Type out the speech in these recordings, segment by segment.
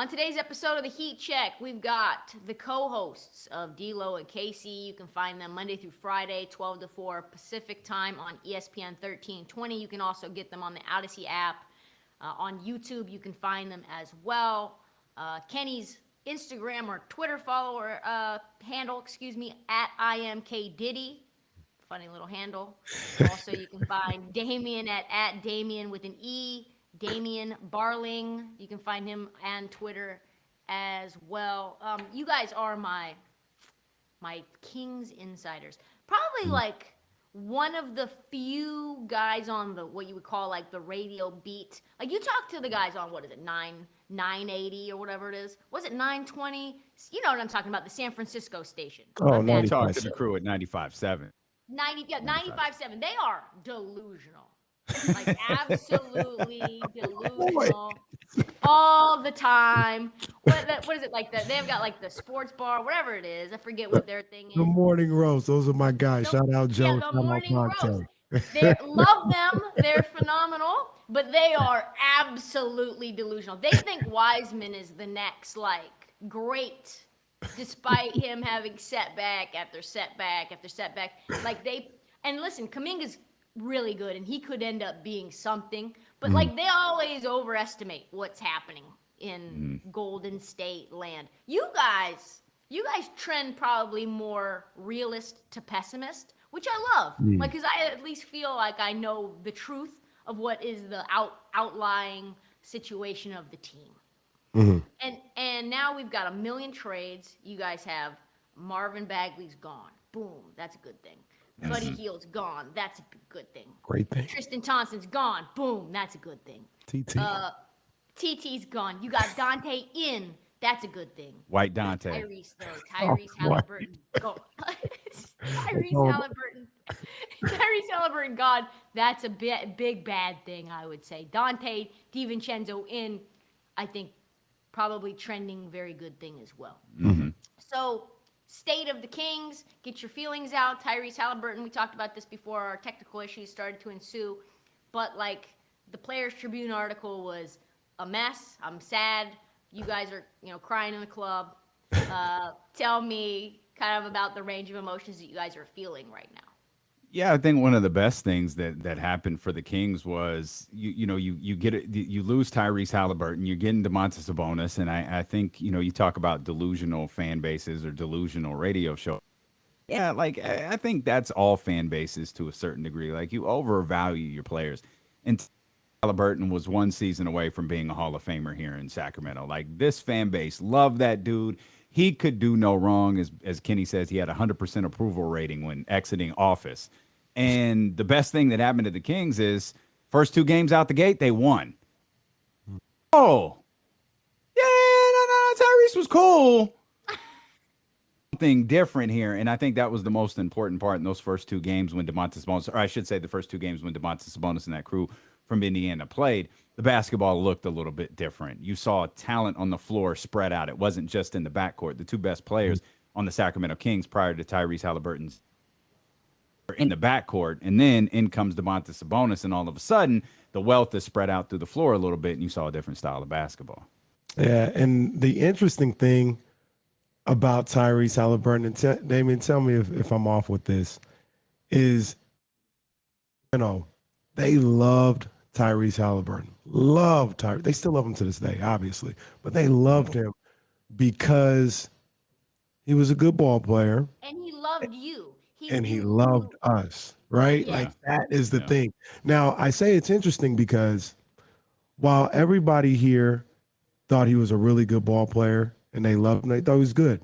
On today's episode of the Heat Check, we've got the co-hosts of D-Lo and Casey. You can find them Monday through Friday, 12 to 4 Pacific time on ESPN 1320. You can also get them on the Odyssey app. On YouTube, you can find them as well. Kenny's Instagram or Twitter follower handle, at IMKDiddy. Funny little handle. Also, you can find Damien at Damien with an E. Damien Barling. You can find him on Twitter as well. You guys are my Kings insiders. Probably like one of the few guys on the what you would call like the radio beat. Like you talk to the guys on what is it, 980 or whatever it is. Was it 920? You know what I'm talking about, the San Francisco station. Oh, no, talk to the crew at 95.7. 95.7. They are delusional. Like absolutely delusional all the time. What is it like that? They've got like the sports bar, whatever it is. I forget what their thing is. The morning roast. Those are my guys. Shout out Joe. Yeah, the morning roast. Love them. They're phenomenal, but they are absolutely delusional. They think Wiseman is the next like great, despite him having setback after setback after setback. And listen, Kuminga's really good, and he could end up being something. But like they always overestimate what's happening in Golden State land. You guys trend probably more realist to pessimist, which I love. Like, because I at least feel like I know the truth of what is the outlying situation of the team. And now we've got a million trades. You guys have Marvin Bagley's gone. Boom, that's a good thing. Buddy Hield's gone. That's a good thing. Great thing. Tristan Thompson's gone. Boom, that's a good thing. TT's gone. You got Dante in. That's a good thing. White Dante. Tyrese Halliburton gone. Tyrese Halliburton gone. That's a big bad thing, I would say. Dante DiVincenzo in, I think, probably trending very good thing as well. So, state of the Kings, get your feelings out. Tyrese Halliburton, we talked about this before our technical issues started to ensue. But, like, the Players Tribune article was a mess. I'm sad. You guys are, crying in the club. Tell me kind of about the range of emotions that you guys are feeling right now. Yeah, I think one of the best things that happened for the Kings was you lose Tyrese Halliburton, you're getting Domantas Sabonis, and I think you talk about delusional fan bases or delusional radio show. Yeah, like I think that's all fan bases to a certain degree. Like you overvalue your players, and Halliburton was one season away from being a Hall of Famer here in Sacramento. Like this fan base loved that dude. He could do no wrong. As Kenny says, he had 100% approval rating when exiting office. And the best thing that happened to the Kings is first two games out the gate, they won. Oh, yeah, no, Tyrese was cool. Something different here. And I think that was the most important part in those first two games when Domantas Sabonis, or I should say the first two games when Domantas Sabonis and that crew from Indiana played, the basketball looked a little bit different. You saw talent on the floor spread out. It wasn't just in the backcourt. The two best players on the Sacramento Kings prior to Tyrese Halliburton's were in the backcourt, and then in comes Domantas Sabonis, and all of a sudden the wealth is spread out through the floor a little bit, and you saw a different style of basketball. Yeah, and the interesting thing about Tyrese Halliburton, and Damien, tell me if I'm off with this, is, they loved Tyrese Halliburton. Loved Tyrese. They still love him to this day, obviously. But they loved him because he was a good ball player. And he loved you. He loved us, right? Yeah. Like that is the thing. Now, I say it's interesting because while everybody here thought he was a really good ball player and they loved him, they thought he was good,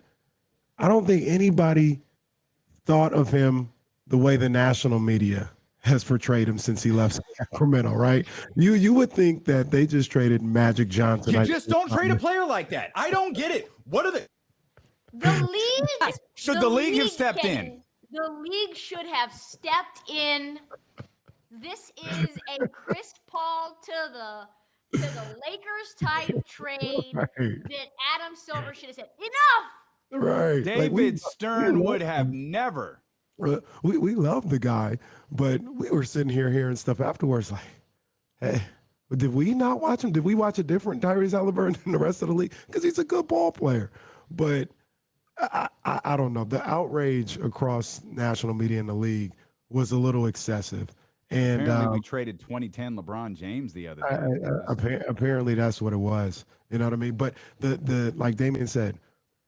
I don't think anybody thought of him the way the national media has portrayed him since he left Sacramento, right? You would think that they just traded Magic Johnson. You just don't trade a player like that. I don't get it. What are the league? Should the league have stepped in? The league should have stepped in. This is a Chris Paul to the Lakers type trade that Adam Silver should have said, enough. Right. David Stern would have never. We love the guy, but we were sitting here hearing stuff afterwards like, hey, But did we not watch him? Did we watch a different Tyrese Halliburton than the rest of the league? Because he's a good ball player. But I don't know. The outrage across national media in the league was a little excessive. And Apparently, we traded 2010 LeBron James the other day. apparently that's what it was. You know what I mean? But the like Damien said,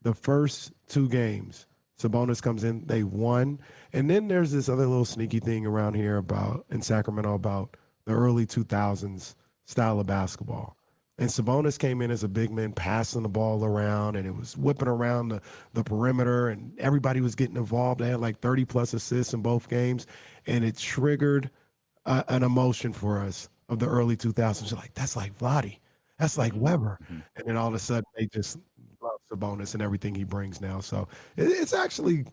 the first two games, Sabonis comes in, they won. And then there's this other little sneaky thing around here about in Sacramento about the early 2000s style of basketball. And Sabonis came in as a big man, passing the ball around, and it was whipping around the perimeter, and everybody was getting involved. They had like 30 plus assists in both games, and it triggered an emotion for us of the early 2000s. Like, that's like Vlade, that's like Weber. And then all of a sudden, they just love Sabonis and everything he brings now. So it's actually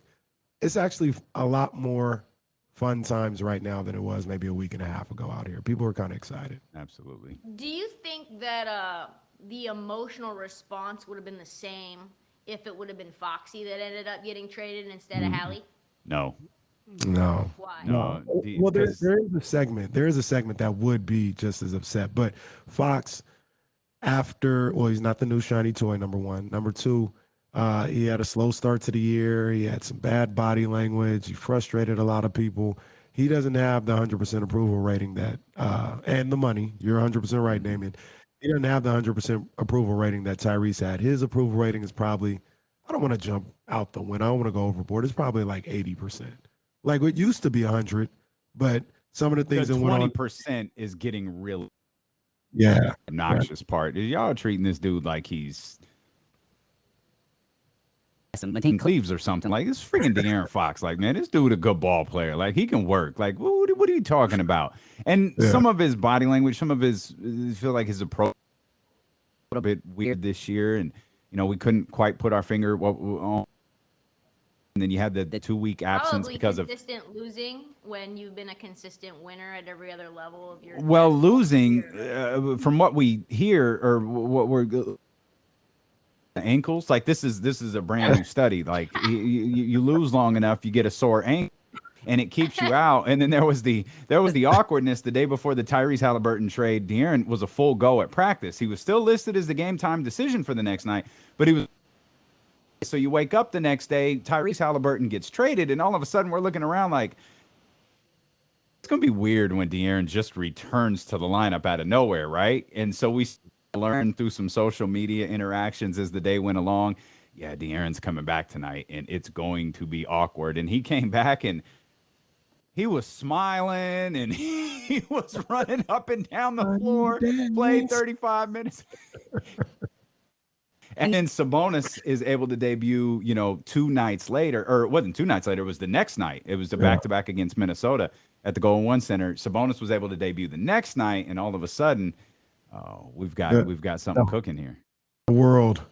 a lot more fun times right now than it was maybe a week and a half ago out here. People are kind of excited. Absolutely. Do you think that the emotional response would have been the same if it would have been Foxy that ended up getting traded instead of Hallie? No. No. Why? No. Well, there is a segment. There is a segment that would be just as upset. But Fox, he's not the new shiny toy, number one. Number two, he had a slow start to the year. He had some bad body language. He frustrated a lot of people. He doesn't have the 100% approval rating that, and the money. You're 100% right, Damien. He doesn't have the 100% approval rating that Tyrese had. His approval rating is probably, I don't want to jump out the window. I don't want to go overboard. It's probably like 80%. Like it used to be 100, but some of the things that went on. 20% is getting really Yeah. obnoxious part. Y'all treating this dude like he's King Cleaves or something. Like, it's freaking De'Aaron Fox. Like, man, this dude a good ball player. Like, he can work. Like, what are you talking about? And some of his body language, some of his, I feel like his approach a little bit weird this year. And, you know, we couldn't quite put our finger on. And then you had the 2-week absence Probably because of consistent losing when you've been a consistent winner at every other level of your. well, losing from what we hear or what we're ankles. Like this is a brand new study. Like you lose long enough, you get a sore ankle, and it keeps you out. And then there was the awkwardness the day before the Tyrese Halliburton trade. De'Aaron was a full go at practice. He was still listed as the game time decision for the next night, but he was. So you wake up the next day, Tyrese Halliburton gets traded, and all of a sudden we're looking around like it's going to be weird when De'Aaron just returns to the lineup out of nowhere, right? And so we learned through some social media interactions as the day went along, yeah, De'Aaron's coming back tonight, and it's going to be awkward. And he came back, and he was smiling, and he was running up and down the floor, played 35 minutes. And then Sabonis is able to debut, 2 nights later, or it wasn't 2 nights later, it was the next night. It was the back-to-back against Minnesota at the Golden One Center. Sabonis was able to debut the next night, and all of a sudden, we've got something cooking here. The world.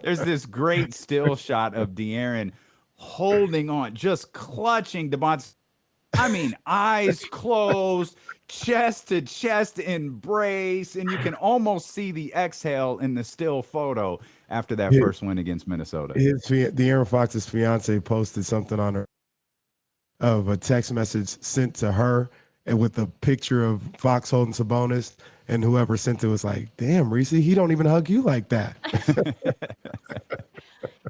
There's this great still shot of De'Aaron holding on, just clutching Domantas. I mean, eyes closed, chest to chest embrace, and you can almost see the exhale in the still photo after that first win against Minnesota. De'Aaron Fox's fiance posted something on her of a text message sent to her, and with a picture of Fox holding Sabonis, and whoever sent it was like, "Damn, Reese, he don't even hug you like that."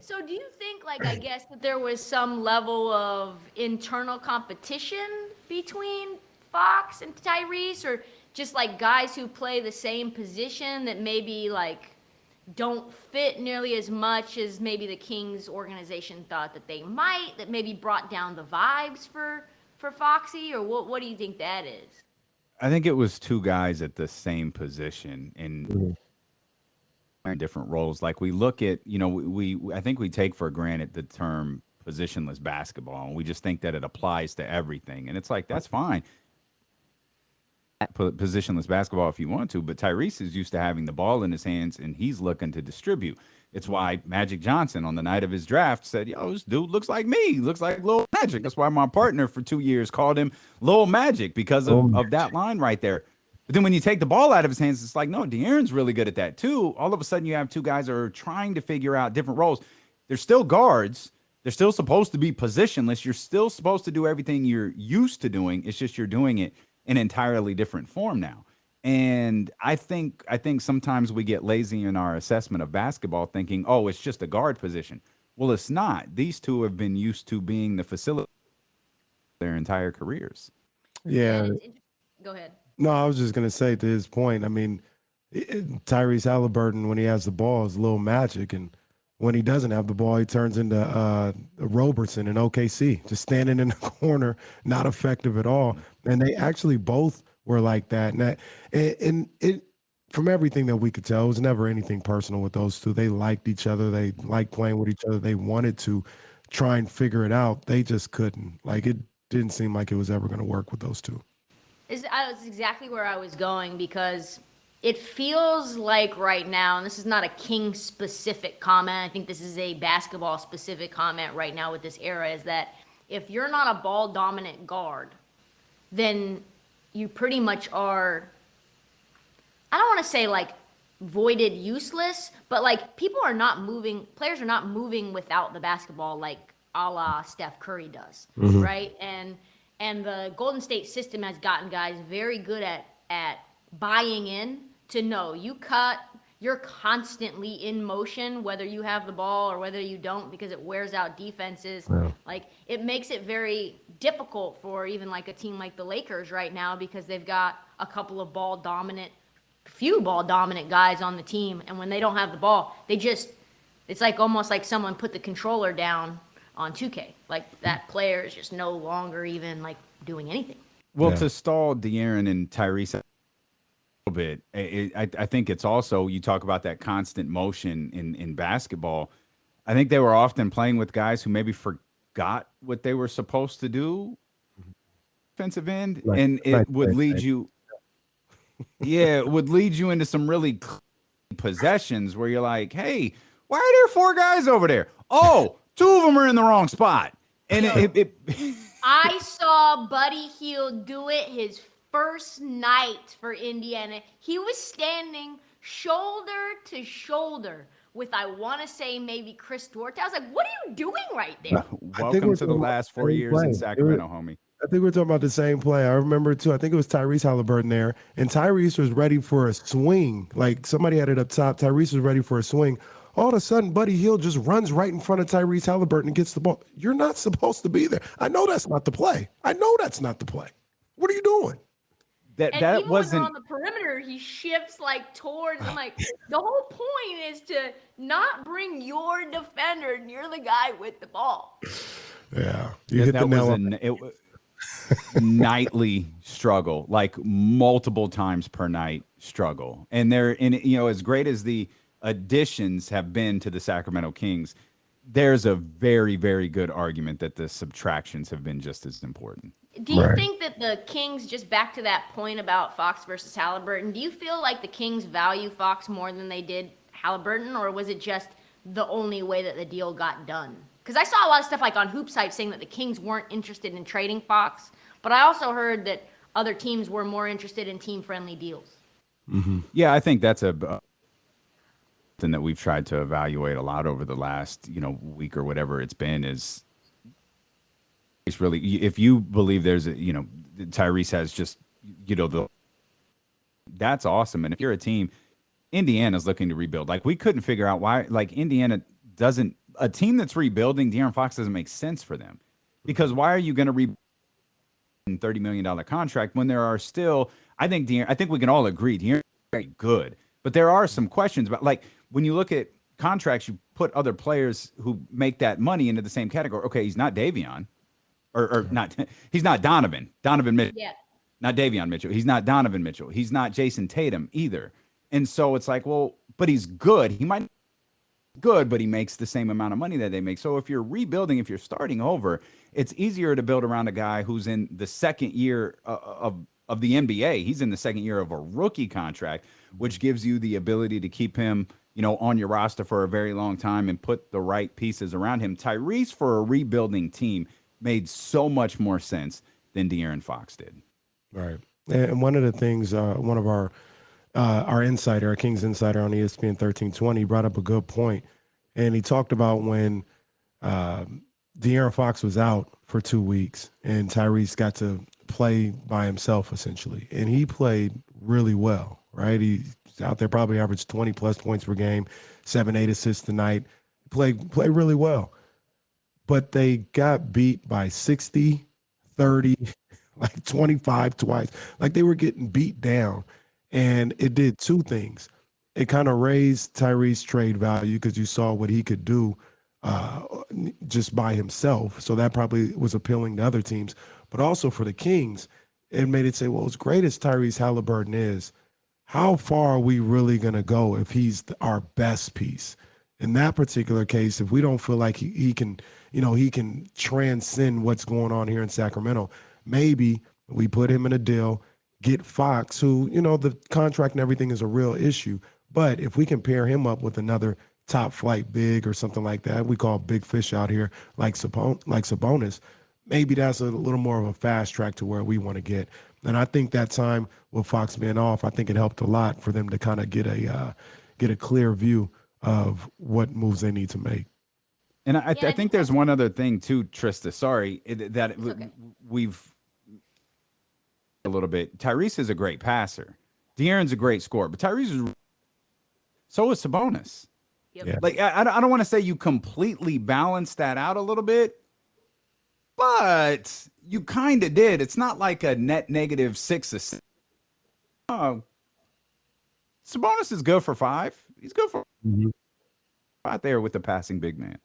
So do you think, I guess, that there was some level of internal competition between Fox and Tyrese, or just guys who play the same position that maybe don't fit nearly as much as maybe the Kings organization thought that they might, that maybe brought down the vibes for Foxy, or what do you think that is? I think it was 2 guys at the same position in different roles. Like we look at, I think we take for granted the term positionless basketball, and we just think that it applies to everything. And it's like, that's fine. Positionless basketball if you want to, but Tyrese is used to having the ball in his hands, and he's looking to distribute. It's why Magic Johnson on the night of his draft said, "Yo, this dude looks like me. He looks like Lil Magic." That's why my partner for 2 years called him Lil Magic, because of that line right there. But then when you take the ball out of his hands, it's like, no, De'Aaron's really good at that too. All of a sudden you have 2 guys that are trying to figure out different roles. They're still guards. They're still supposed to be positionless. You're still supposed to do everything you're used to doing. It's just you're doing it in an entirely different form now. And I think sometimes we get lazy in our assessment of basketball, thinking, oh, it's just a guard position. Well, it's not. These two have been used to being the facility their entire careers. Yeah. Go ahead. No, I was just gonna say to his point. I mean, Tyrese Halliburton, when he has the ball, is a little magic, and when he doesn't have the ball, he turns into Robertson in OKC, just standing in the corner, not effective at all. And they actually both were like that. And it, from everything that we could tell, it was never anything personal with those two. They liked each other. They liked playing with each other. They wanted to try and figure it out. They just couldn't. Like, it didn't seem like it was ever going to work with those two. That's exactly where I was going, because it feels like right now, and this is not a King-specific comment, I think this is a basketball-specific comment right now with this era, is that if you're not a ball-dominant guard, then you pretty much are, I don't want to say like voided useless, but like players are not moving without the basketball like a la Steph Curry does, right? And the Golden State system has gotten guys very good at buying in to know you cut, you're constantly in motion, whether you have the ball or whether you don't, because it wears out defenses. Yeah. Like, it makes it very difficult for even like a team like the Lakers right now, because they've got a couple of few ball dominant guys on the team. And when they don't have the ball, it's like almost like someone put the controller down on 2K. Like, that player is just no longer even like doing anything. Well, Yeah. to stall De'Aaron and Tyrese a little bit, I think it's also, you talk about that constant motion in basketball. I think they were often playing with guys who maybe forgot what they were supposed to do defensive end, and it would lead you, it would lead you into some really possessions where you're like, hey, why are there 4 guys over there? Oh, 2 of them are in the wrong spot. And I saw Buddy Hield do it his first night for Indiana. He was standing shoulder to shoulder with, I want to say, maybe Chris Duarte. I was like, what are you doing right there? welcome to the last 4 years in Sacramento, homie. I think we're talking about the same play. I remember too. I think it was Tyrese Halliburton there, and Tyrese was ready for a swing. Like, somebody had it up top. Tyrese was ready for a swing. All of a sudden, Buddy Hield just runs right in front of Tyrese Halliburton and gets the ball. You're not supposed to be there. I know that's not the play. What are you doing? And That even wasn't when they're on the perimeter, he shifts like towards them. Like, the whole point is to not bring your defender near the guy with the ball. Yeah, you hit the nail on. It was nightly struggle, like multiple times per night struggle. And as great as the additions have been to the Sacramento Kings, there's a very, very good argument that the subtractions have been just as important. Do you think that the Kings, just back to that point about Fox versus Halliburton, do you feel like the Kings value Fox more than they did Halliburton, or was it just the only way that the deal got done? Because I saw a lot of stuff like on Hoop Site saying that the Kings weren't interested in trading Fox, but I also heard that other teams were more interested in team-friendly deals. Mm-hmm. Yeah, I think that's something that we've tried to evaluate a lot over the last week or whatever it's been. Is it's really, if you believe there's Tyrese has just that's awesome. And if you're a team, Indiana's looking to rebuild. Like, we couldn't figure out why. Like, Indiana doesn't. A team that's rebuilding, De'Aaron Fox doesn't make sense for them, because why are you going to rebuild a $30 million contract when there are still? I think we can all agree De'Aaron's very good, but there are some questions about, like, when you look at contracts, you put other players who make that money into the same category. Okay, he's not Davion, or not. He's not Donovan Mitchell. Yeah. Not Davion Mitchell. He's not Donovan Mitchell. He's not Jason Tatum either. And so it's like, well, but he's good. He might. Good, but he makes the same amount of money that they make. So if you're rebuilding, if you're starting over, it's easier to build around a guy who's in the second year of the NBA. He's in the second year of a rookie contract, which gives you the ability to keep him, on your roster for a very long time and put the right pieces around him. Tyrese, for a rebuilding team, made so much more sense than De'Aaron Fox did. Right. And one of the things, one of our insider, our Kings insider on ESPN 1320, brought up a good point. And he talked about when De'Aaron Fox was out for 2 weeks and Tyrese got to play by himself, essentially. And he played really well, right? He's out there probably averaged 20 plus points per game, 7, 8 assists tonight. Played really well. But they got beat by 60, 30, like 25 twice. Like they were getting beat down. And it did two things. It kind of raised Tyrese's trade value because you saw what he could do uh, just by himself. So that probably was appealing to other teams. But also for the Kings, it made it say, well, as great as Tyrese Halliburton is, how far are we really going to go if he's our best piece? In that particular case, if we don't feel like he can, he can transcend what's going on here in Sacramento, maybe we put him in a deal, get Fox, who, the contract and everything is a real issue. But if we can pair him up with another top flight big or something like that, we call big fish out here, like Sabonis, maybe that's a little more of a fast track to where we want to get. And I think that time with Fox being off, I think it helped a lot for them to kind of get a clear view of what moves they need to make. And I think there's one other thing too, Trysta. Sorry that okay. We've a little bit. Tyrese is a great passer. De'Aaron's a great scorer, but Tyrese is so is Sabonis. Yep. Yeah. Like I don't want to say you completely balanced that out a little bit, but you kind of did. It's not like a net negative 6 assists. Oh, Sabonis is good for 5. He's good for right there with the passing big man.